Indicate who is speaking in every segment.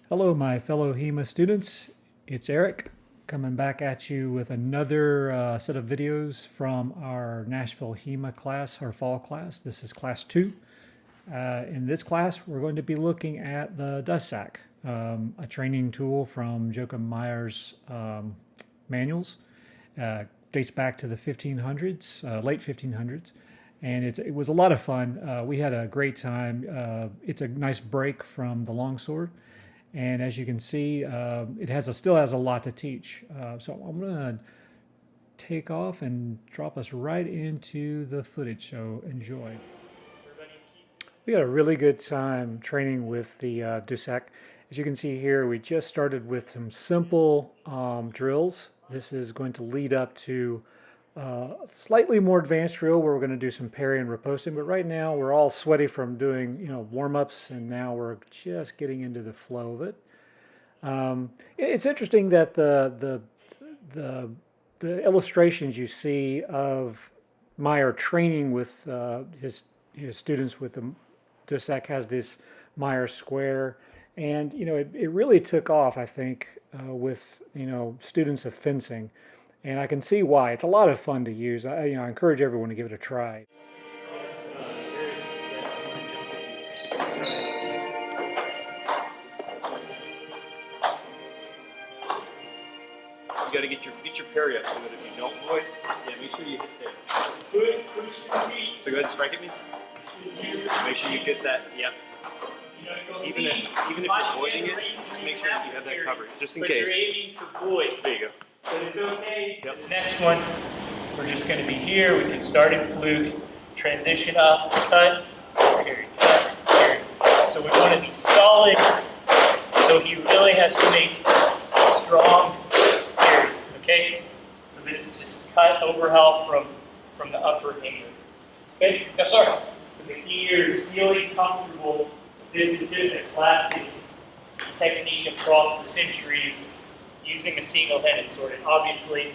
Speaker 1: Hello, my fellow HEMA students. It's Eric coming back at you with another set of videos from our Nashville HEMA class, our fall class. This is class 2. In this class, we're going to be looking at the Dusack, a training tool from Meyer's manuals. Dates back to the 1500s, late 1500s. And it was a lot of fun. We had a great time. It's a nice break from the longsword. And as you can see, it still has a lot to teach. So I'm going to take off and drop us right into the footage, so enjoy. We had a really good time training with the Dusack. As you can see here, we just started with some simple drills. This is going to lead up to a slightly more advanced drill where we're going to do some parry and riposting, but right now we're all sweaty from doing warm-ups, and now we're just getting into the flow of it. It's interesting that the illustrations you see of Meyer training with his students with the Dusack has this Meyer square, and it really took off, I think, with students of fencing. And I can see why. It's a lot of fun to use. I encourage everyone to give it a try.
Speaker 2: You got to get your parry up so that if you don't void, make sure you hit there. So go ahead and strike at me. Make sure you get that. Yep. Even if you're voiding it, just make sure that you have that coverage, just in case.
Speaker 3: But you're aiming to void.
Speaker 2: There you go.
Speaker 3: But it's okay.
Speaker 2: Yep.
Speaker 3: This next one, we're just going to be here. We can start in fluke, transition up, cut, parry, cut, parry. So we want to be solid. So he really has to make a strong parry. Okay? So this is just cut overhaul from the upper hanger. Okay? Yes, sir. So the key here is feeling comfortable. This is just a classic technique across the centuries, using a single-handed sword. It obviously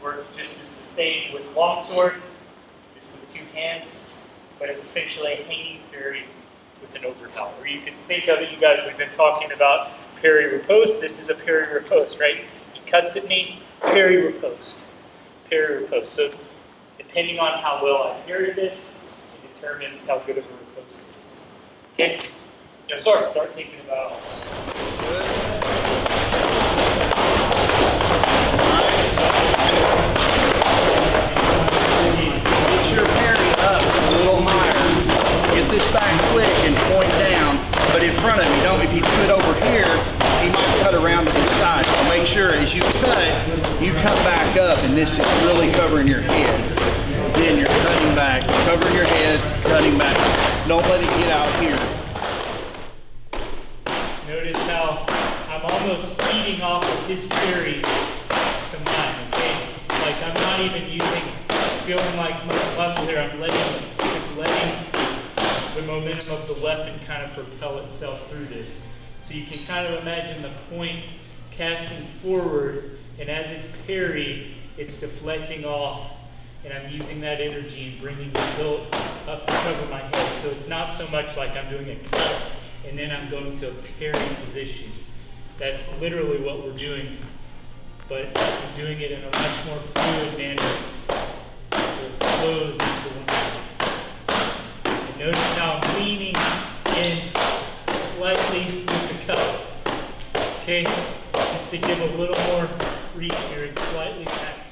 Speaker 3: works just as the same with longsword, just with 2 hands, but it's essentially a hanging parry with an overhaul. Or you can think of it, you guys, we've been talking about parry riposte. This is a parry riposte, right? He cuts at me, parry riposte, parry riposte. So depending on how well I parry this, it determines how good of a riposte it is. Okay? Yes, sir. Start thinking about all that.
Speaker 4: Get your parry up a little higher. Get this back quick and point down, but in front of you. Don't. If you do it over here, he might cut around to the side. So make sure as you cut back up, and this is really covering your head. Then you're cutting back, covering your head, cutting back. Don't let it get out here.
Speaker 3: Notice how I'm almost feeding off of his parry to mine, okay? Like I'm not even feeling like much muscle here. I'm just letting the momentum of the weapon kind of propel itself through this. So you can kind of imagine the point casting forward, and as it's parried, it's deflecting off, and I'm using that energy and bringing the hilt up to cover my head. So it's not so much like I'm doing a cut and then I'm going to a parry position. That's literally what we're doing, but I'm doing it in a much more fluid manner. So it flows into one. And notice how I'm leaning in slightly with the cut. Okay, just to give a little more reach here and slightly back.